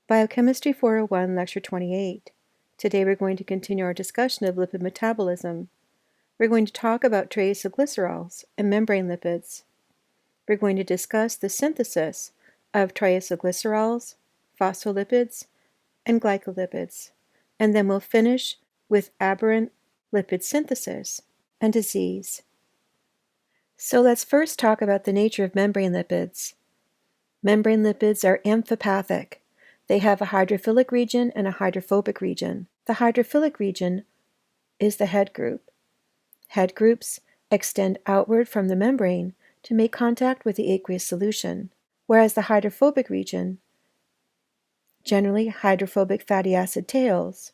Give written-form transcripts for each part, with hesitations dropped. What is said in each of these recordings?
Biochemistry 401 Lecture 28. Today we're going to continue our discussion of lipid metabolism. We're going to talk about triacylglycerols and membrane lipids. We're going to discuss the synthesis of triacylglycerols, phospholipids, and glycolipids. And then we'll finish with aberrant lipid synthesis and disease. So let's first talk about the nature of membrane lipids. Membrane lipids are amphipathic. They have a hydrophilic region and a hydrophobic region. The hydrophilic region is the head group. Head groups extend outward from the membrane to make contact with the aqueous solution, whereas the hydrophobic region, generally hydrophobic fatty acid tails,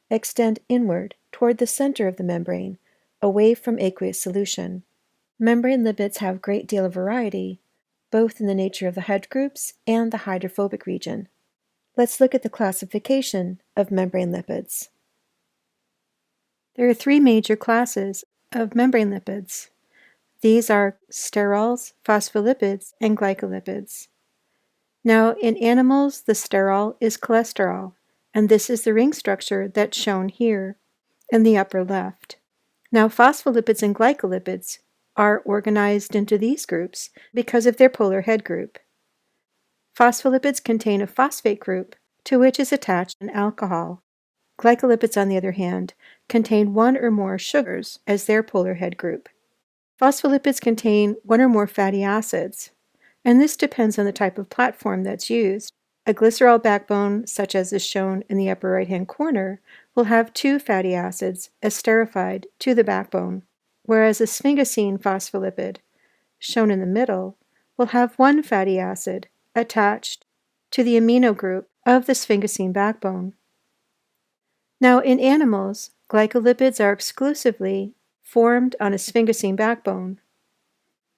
extend inward toward the center of the membrane, away from aqueous solution. Membrane lipids have a great deal of variety, both in the nature of the head groups and the hydrophobic region. Let's look at the classification of membrane lipids. There are three major classes of membrane lipids. These are sterols, phospholipids, and glycolipids. Now, in animals, the sterol is cholesterol, and this is the ring structure that's shown here in the upper left. Now, phospholipids and glycolipids are organized into these groups because of their polar head group. Phospholipids contain a phosphate group to which is attached an alcohol. Glycolipids, on the other hand, contain one or more sugars as their polar head group. Phospholipids contain one or more fatty acids, and this depends on the type of platform that's used. A glycerol backbone, such as is shown in the upper right-hand corner, will have two fatty acids esterified to the backbone, whereas a sphingosine phospholipid, shown in the middle, will have one fatty acid attached to the amino group of the sphingosine backbone. Now, in animals, glycolipids are exclusively formed on a sphingosine backbone,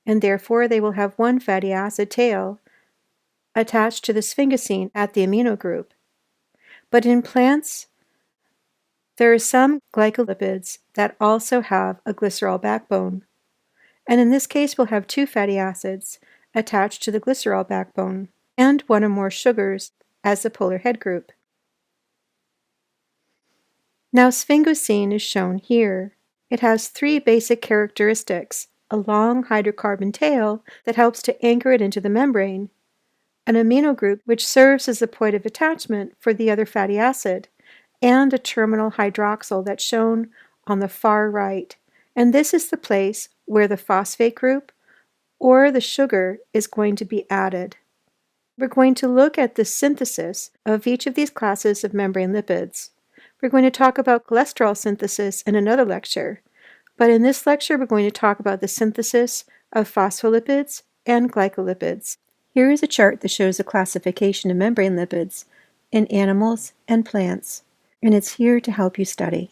and therefore they will have one fatty acid tail attached to the sphingosine at the amino group. But in plants, there are some glycolipids that also have a glycerol backbone, and in this case we'll have two fatty acids attached to the glycerol backbone and one or more sugars as the polar head group. Now, sphingosine is shown here. It has three basic characteristics: a long hydrocarbon tail that helps to anchor it into the membrane, an amino group which serves as the point of attachment for the other fatty acid, and a terminal hydroxyl that's shown on the far right. And this is the place where the phosphate group or the sugar is going to be added. We're going to look at the synthesis of each of these classes of membrane lipids. We're going to talk about cholesterol synthesis in another lecture, but in this lecture we're going to talk about the synthesis of phospholipids and glycolipids. Here is a chart that shows the classification of membrane lipids in animals and plants, and it's here to help you study.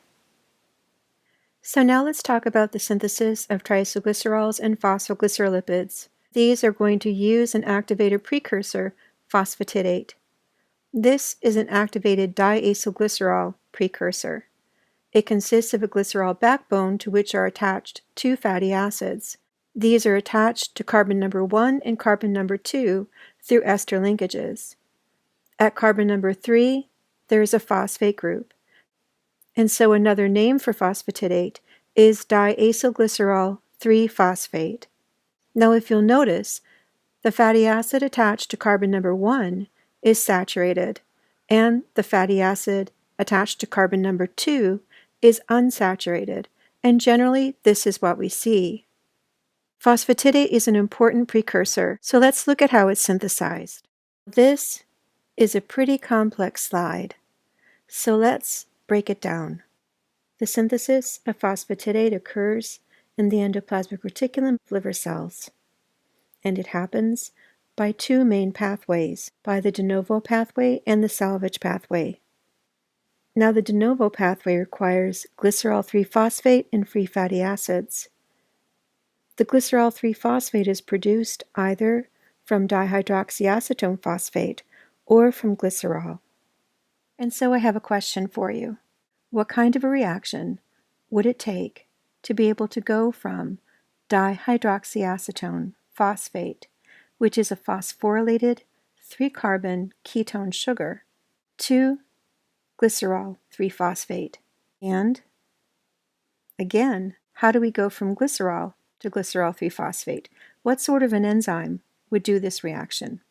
So now let's talk about the synthesis of triacylglycerols and phosphoglycerolipids. These are going to use an activated precursor, phosphatidate. This is an activated diacylglycerol precursor. It consists of a glycerol backbone to which are attached two fatty acids. These are attached to carbon number 1 and carbon number 2 through ester linkages. At carbon number 3, there is a phosphate group. And so another name for phosphatidate is diacylglycerol 3-phosphate. Now, if you'll notice, the fatty acid attached to carbon number 1 is saturated, and the fatty acid attached to carbon number 2 is unsaturated, and generally this is what we see. Phosphatidate is an important precursor, so let's look at how it's synthesized. This is a pretty complex slide, so let's break it down. The synthesis of phosphatidate occurs in the endoplasmic reticulum of liver cells, and it happens by two main pathways, by the de novo pathway and the salvage pathway. Now, the de novo pathway requires glycerol 3-phosphate and free fatty acids. The glycerol 3-phosphate is produced either from dihydroxyacetone phosphate or from glycerol. And so I have a question for you. What kind of a reaction would it take to be able to go from dihydroxyacetone phosphate, which is a phosphorylated 3-carbon ketone sugar, 2-glycerol 3-phosphate. And again, how do we go from glycerol to glycerol 3-phosphate? What sort of an enzyme would do this reaction?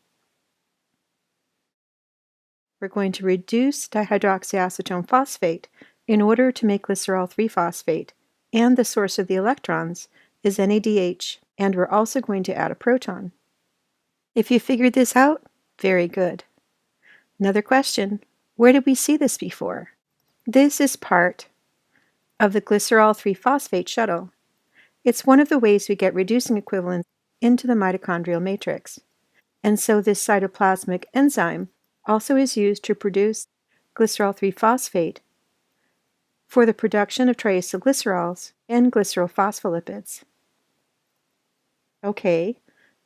We're going to reduce dihydroxyacetone phosphate in order to make glycerol 3-phosphate, and the source of the electrons is NADH, and we're also going to add a proton. If you figured this out, very good. Another question, where did we see this before? This is part of the glycerol 3-phosphate shuttle. It's one of the ways we get reducing equivalents into the mitochondrial matrix. And so this cytoplasmic enzyme also is used to produce glycerol 3-phosphate for the production of triacylglycerols and glycerol phospholipids. Okay,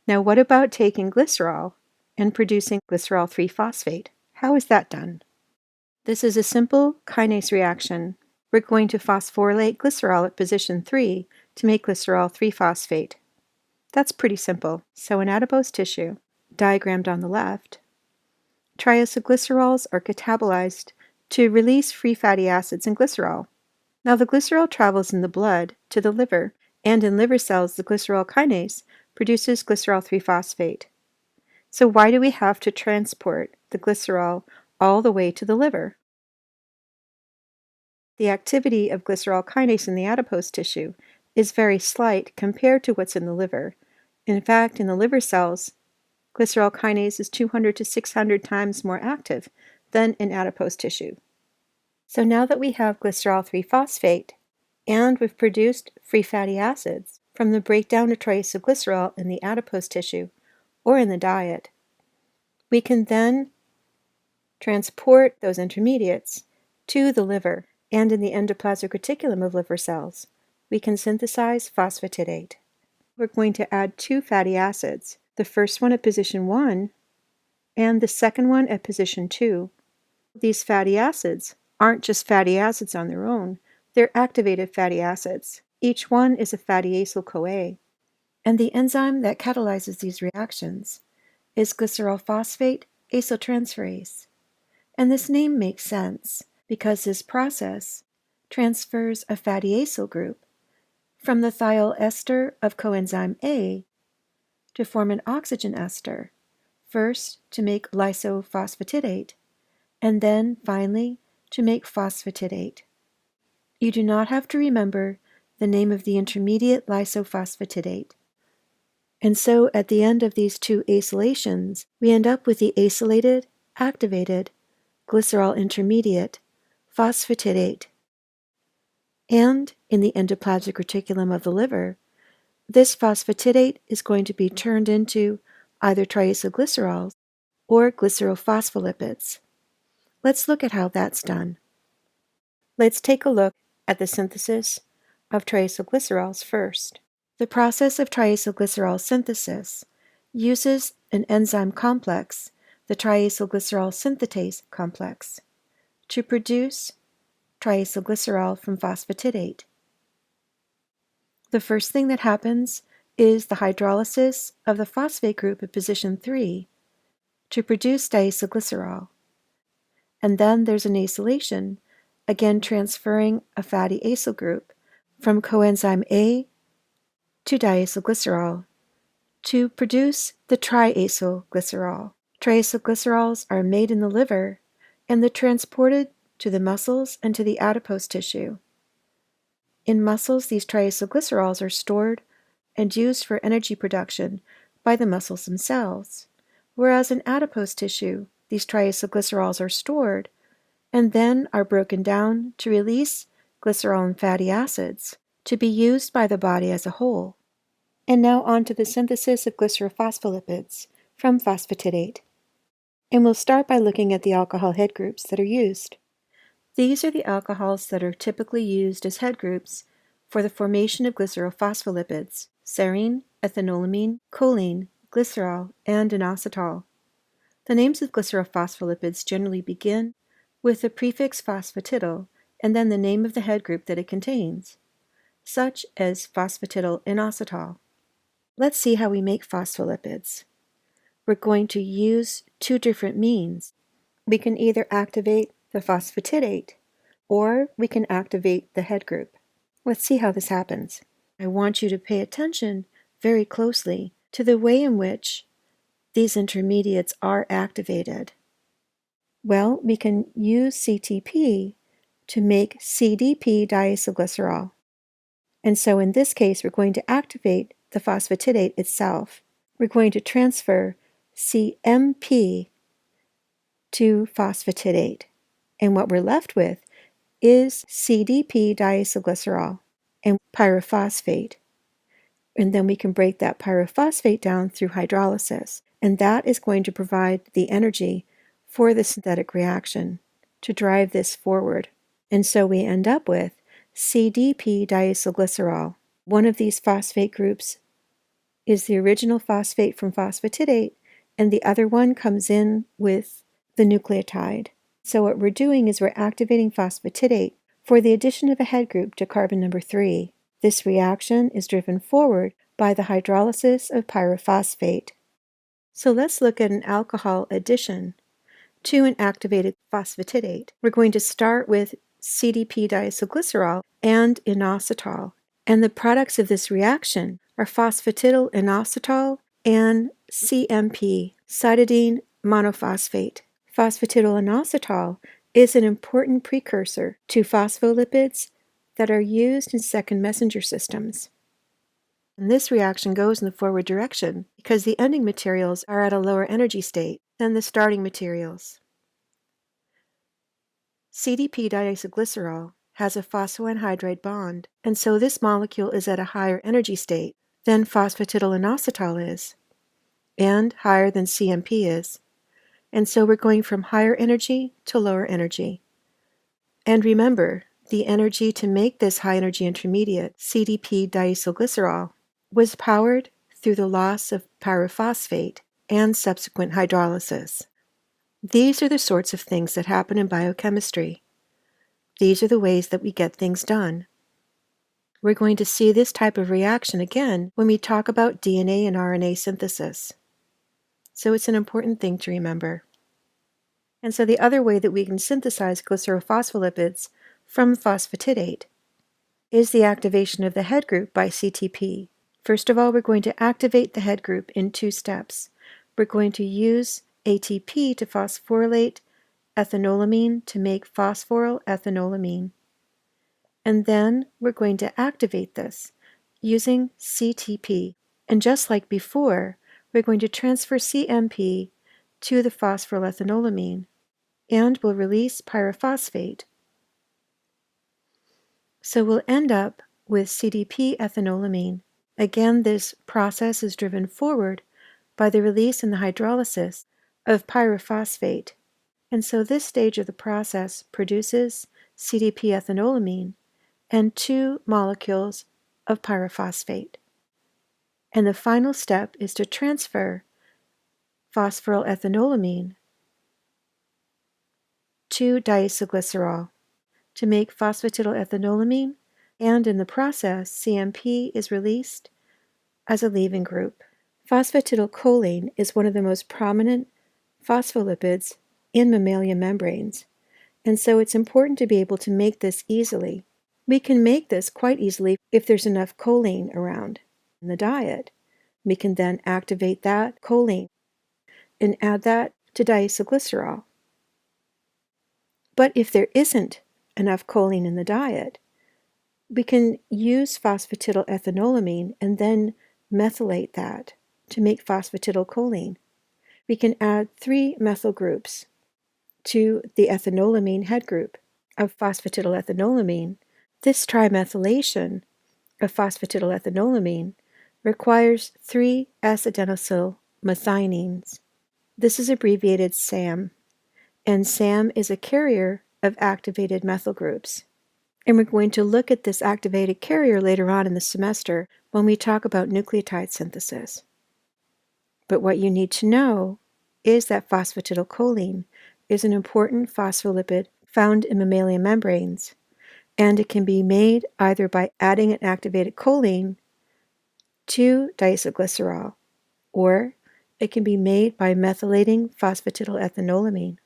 now what about taking glycerol and producing glycerol 3-phosphate? How is that done? This is a simple kinase reaction. We're going to phosphorylate glycerol at position 3 to make glycerol 3-phosphate. That's pretty simple. So in adipose tissue, diagrammed on the left, triacylglycerols are catabolized to release free fatty acids and glycerol. Now the glycerol travels in the blood to the liver, and in liver cells the glycerol kinase produces glycerol 3-phosphate. So why do we have to transport the glycerol all the way to the liver? The activity of glycerol kinase in the adipose tissue is very slight compared to what's in the liver. In fact, in the liver cells, glycerol kinase is 200 to 600 times more active than in adipose tissue. So now that we have glycerol 3-phosphate, and we've produced free fatty acids from the breakdown of triacylglycerol in the adipose tissue or in the diet, we can then transport those intermediates to the liver, and in the endoplasmic reticulum of liver cells, we can synthesize phosphatidate. We're going to add 2 fatty acids, the first one at position 1 and the second one at position 2. These fatty acids aren't just fatty acids on their own, they're activated fatty acids. Each one is a fatty acyl-CoA. And the enzyme that catalyzes these reactions is glycerol phosphate acyltransferase. And this name makes sense because this process transfers a fatty acyl group from the thiol ester of coenzyme A to form an oxygen ester, first to make lysophosphatidate, and then finally to make phosphatidate. You do not have to remember the name of the intermediate lysophosphatidate. And so at the end of these 2 acylations, we end up with the acylated, activated, glycerol intermediate, phosphatidate. And in the endoplasmic reticulum of the liver, this phosphatidate is going to be turned into either triacylglycerols or glycerophospholipids. Let's look at how that's done. Let's take a look at the synthesis of triacylglycerols first. The process of triacylglycerol synthesis uses an enzyme complex, the triacylglycerol synthetase complex, to produce triacylglycerol from phosphatidate. The first thing that happens is the hydrolysis of the phosphate group at position 3 to produce diacylglycerol. And then there's an acylation, again transferring a fatty acyl group from coenzyme A to diacylglycerol to produce the triacylglycerol. Triacylglycerols are made in the liver and they're transported to the muscles and to the adipose tissue. In muscles, these triacylglycerols are stored and used for energy production by the muscles themselves, whereas in adipose tissue, these triacylglycerols are stored and then are broken down to release glycerol and fatty acids to be used by the body as a whole. And now on to the synthesis of glycerophospholipids from phosphatidate. And we'll start by looking at the alcohol head groups that are used. These are the alcohols that are typically used as head groups for the formation of glycerophospholipids: serine, ethanolamine, choline, glycerol, and inositol. The names of glycerophospholipids generally begin with the prefix phosphatidyl and then the name of the head group that it contains, such as phosphatidylinositol. Let's see how we make phospholipids. We're going to use 2 different means. We can either activate the phosphatidate or we can activate the head group. Let's see how this happens. I want you to pay attention very closely to the way in which these intermediates are activated. Well, we can use CTP to make CDP diacylglycerol. And so in this case, we're going to activate the phosphatidate itself. We're going to transfer CMP to phosphatidate. And what we're left with is CDP diacylglycerol and pyrophosphate. And then we can break that pyrophosphate down through hydrolysis. And that is going to provide the energy for the synthetic reaction to drive this forward. And so we end up with CDP diacylglycerol. One of these phosphate groups is the original phosphate from phosphatidate, and the other one comes in with the nucleotide. So what we're doing is we're activating phosphatidate for the addition of a head group to carbon number 3. This reaction is driven forward by the hydrolysis of pyrophosphate. So let's look at an alcohol addition to an activated phosphatidate. We're going to start with CDP diacylglycerol and inositol. And the products of this reaction are phosphatidyl inositol and CMP, cytidine monophosphate. Phosphatidyl inositol is an important precursor to phospholipids that are used in second messenger systems. And this reaction goes in the forward direction because the ending materials are at a lower energy state than the starting materials. CDP diacylglycerol has a phosphoanhydride bond, and so this molecule is at a higher energy state than phosphatidyl inositol is, and higher than CMP is. And so we're going from higher energy to lower energy. And remember, the energy to make this high energy intermediate, CDP diacylglycerol, was powered through the loss of pyrophosphate and subsequent hydrolysis. These are the sorts of things that happen in biochemistry. These are the ways that we get things done. We're going to see this type of reaction again when we talk about DNA and RNA synthesis. So it's an important thing to remember. And so the other way that we can synthesize glycerophospholipids from phosphatidate is the activation of the head group by CTP. First of all, we're going to activate the head group in 2 steps. We're going to use ATP to phosphorylate ethanolamine to make phosphoryl ethanolamine. And then we're going to activate this using CTP. And just like before, we're going to transfer CMP to the phosphoryl ethanolamine, and we'll release pyrophosphate. So we'll end up with CDP ethanolamine. Again, this process is driven forward by the release and the hydrolysis of pyrophosphate. And so this stage of the process produces CDP ethanolamine and 2 molecules of pyrophosphate. And the final step is to transfer phosphoryl ethanolamine to diacylglycerol to make phosphatidyl ethanolamine, and in the process, CMP is released as a leaving group. Phosphatidylcholine is one of the most prominent phospholipids in mammalian membranes, and so it's important to be able to make this easily. We can make this quite easily if there's enough choline around in the diet. We can then activate that choline and add that to diacylglycerol. But if there isn't enough choline in the diet, we can use phosphatidyl ethanolamine and then methylate that to make phosphatidylcholine. We can add 3 methyl groups to the ethanolamine head group of phosphatidyl ethanolamine. This trimethylation of phosphatidyl ethanolamine requires 3 S-adenosyl methionines. This is abbreviated SAM, and SAM is a carrier of activated methyl groups. And we're going to look at this activated carrier later on in the semester when we talk about nucleotide synthesis. But what you need to know is that phosphatidylcholine is an important phospholipid found in mammalian membranes, and it can be made either by adding an activated choline to diacylglycerol, or it can be made by methylating phosphatidyl ethanolamine.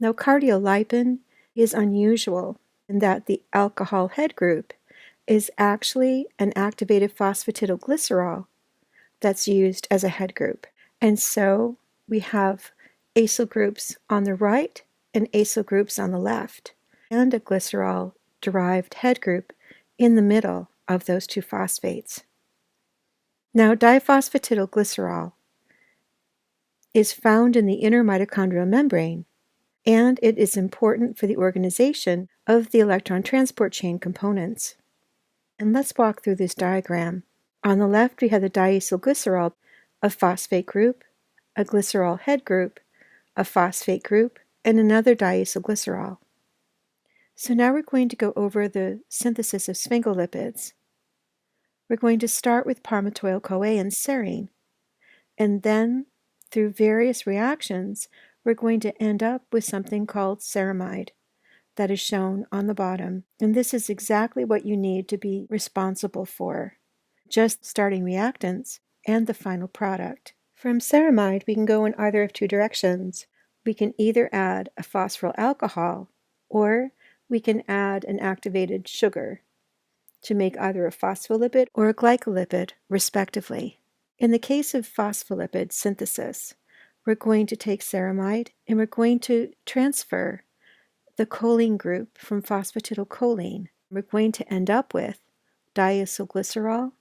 Now, cardiolipin is unusual in that the alcohol head group is actually an activated phosphatidylglycerol that's used as a head group. And so we have acyl groups on the right and acyl groups on the left, and a glycerol-derived head group in the middle of those two phosphates. Now, diphosphatidylglycerol is found in the inner mitochondrial membrane, and it is important for the organization of the electron transport chain components. And let's walk through this diagram. On the left, we have the diacylglycerol, a phosphate group, a glycerol head group, a phosphate group, and another diacylglycerol. So now we're going to go over the synthesis of sphingolipids. We're going to start with palmitoyl-CoA and serine, and then through various reactions, we're going to end up with something called ceramide that is shown on the bottom. And this is exactly what you need to be responsible for, just starting reactants and the final product. From ceramide, we can go in either of two directions. We can either add a phosphoryl alcohol, or we can add an activated sugar to make either a phospholipid or a glycolipid, respectively. In the case of phospholipid synthesis, we're going to take ceramide and we're going to transfer the choline group from phosphatidylcholine. We're going to end up with diacylglycerol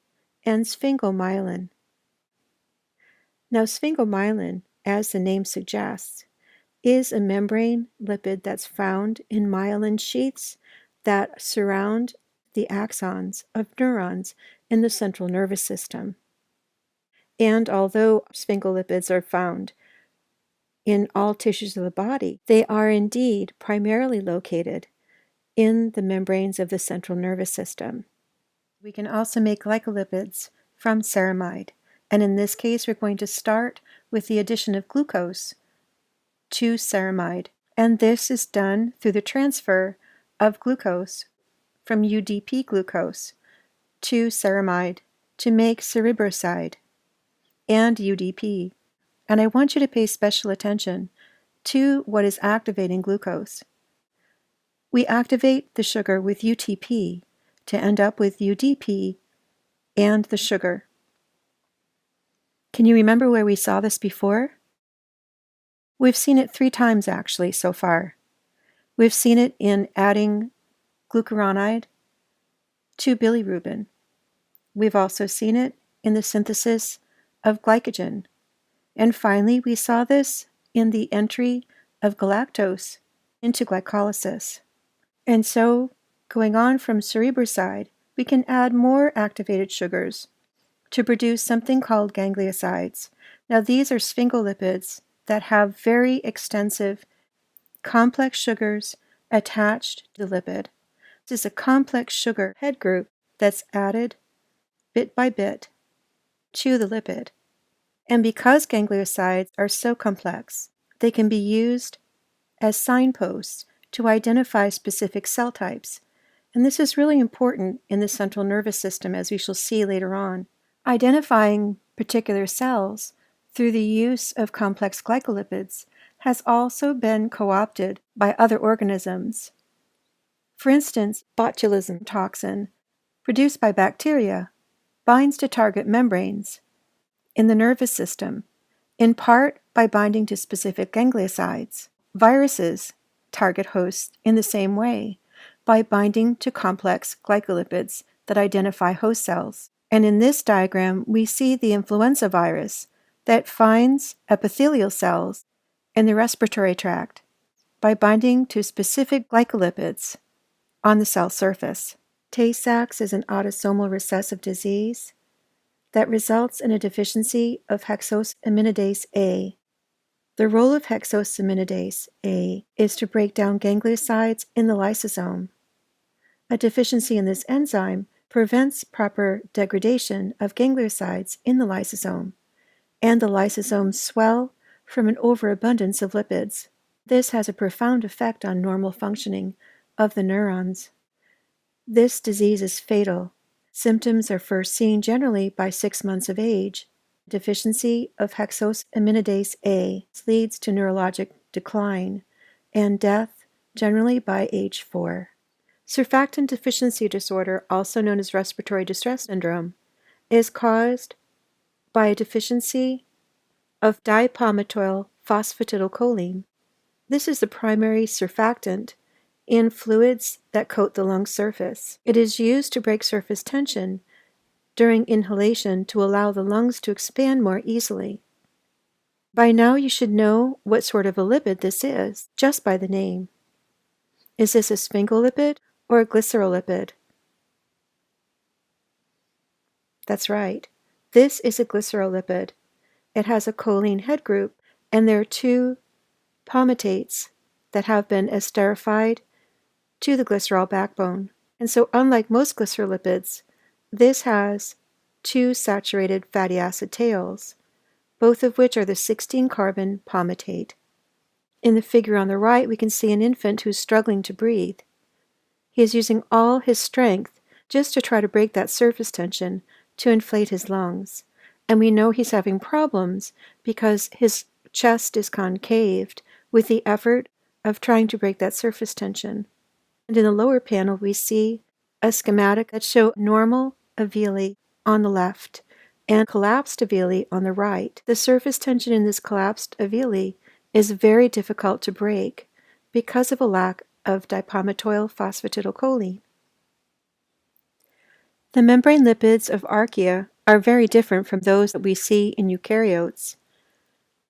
and sphingomyelin. Now, sphingomyelin, as the name suggests, is a membrane lipid that's found in myelin sheaths that surround the axons of neurons in the central nervous system. And although sphingolipids are found in all tissues of the body, they are indeed primarily located in the membranes of the central nervous system. We can also make glycolipids from ceramide, and in this case we're going to start with the addition of glucose to ceramide, and this is done through the transfer of glucose from UDP glucose to ceramide to make cerebroside and UDP. And I want you to pay special attention to what is activating glucose. We activate the sugar with UTP to end up with UDP and the sugar. Can you remember where we saw this before? We've seen it 3 times actually so far. We've seen it in adding glucuronide to bilirubin. We've also seen it in the synthesis of glycogen. And finally, we saw this in the entry of galactose into glycolysis. And so, going on from cerebroside, we can add more activated sugars to produce something called gangliosides. Now, these are sphingolipids that have very extensive complex sugars attached to the lipid. This is a complex sugar head group that's added bit by bit to the lipid. And because gangliosides are so complex, they can be used as signposts to identify specific cell types. And this is really important in the central nervous system, as we shall see later on. Identifying particular cells through the use of complex glycolipids has also been co-opted by other organisms. For instance, botulism toxin, produced by bacteria, binds to target membranes in the nervous system, in part by binding to specific gangliosides. Viruses target hosts in the same way, by binding to complex glycolipids that identify host cells. And in this diagram, we see the influenza virus that finds epithelial cells in the respiratory tract by binding to specific glycolipids on the cell surface. Tay-Sachs is an autosomal recessive disease that results in a deficiency of hexosaminidase A. The role of hexosaminidase A is to break down gangliosides in the lysosome. A deficiency in this enzyme prevents proper degradation of gangliosides in the lysosome, and the lysosomes swell from an overabundance of lipids. This has a profound effect on normal functioning of the neurons. This disease is fatal. Symptoms are first seen generally by 6 months of age. Deficiency of hexosaminidase A leads to neurologic decline and death generally by age 4. Surfactant deficiency disorder, also known as respiratory distress syndrome, is caused by a deficiency of dipalmitoyl phosphatidylcholine. This is the primary surfactant in fluids that coat the lung surface. It is used to break surface tension during inhalation to allow the lungs to expand more easily. By now you should know what sort of a lipid this is, just by the name. Is this a sphingolipid or a glycerolipid? That's right. This is a glycerolipid. It has a choline head group, and there are 2 palmitates that have been esterified to the glycerol backbone. And so unlike most glycerolipids, this has 2 saturated fatty acid tails, both of which are the 16-carbon palmitate. In the figure on the right, we can see an infant who's struggling to breathe. He is using all his strength just to try to break that surface tension to inflate his lungs. And we know he's having problems because his chest is concaved with the effort of trying to break that surface tension. And in the lower panel, we see a schematic that shows normal alveoli on the left and collapsed alveoli on the right. The surface tension in this collapsed alveoli is very difficult to break because of a lack of dipalmitoyl phosphatidylcholine. The membrane lipids of archaea are very different from those that we see in eukaryotes.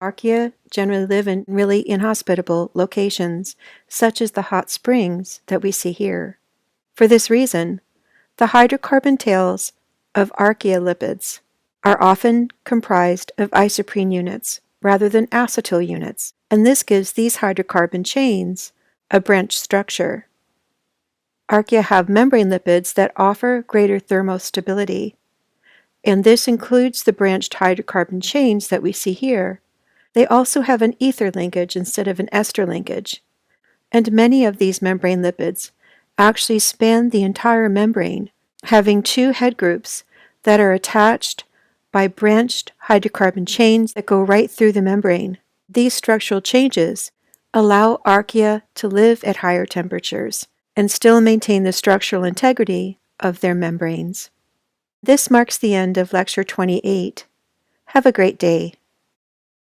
Archaea generally live in really inhospitable locations, such as the hot springs that we see here. For this reason, the hydrocarbon tails of archaea lipids are often comprised of isoprene units rather than acetyl units, and this gives these hydrocarbon chains a branched structure. Archaea have membrane lipids that offer greater thermostability, and this includes the branched hydrocarbon chains that we see here. They also have an ether linkage instead of an ester linkage, and many of these membrane lipids actually span the entire membrane, having 2 head groups that are attached by branched hydrocarbon chains that go right through the membrane. These structural changes allow archaea to live at higher temperatures and still maintain the structural integrity of their membranes. This marks the end of Lecture 28. Have a great day.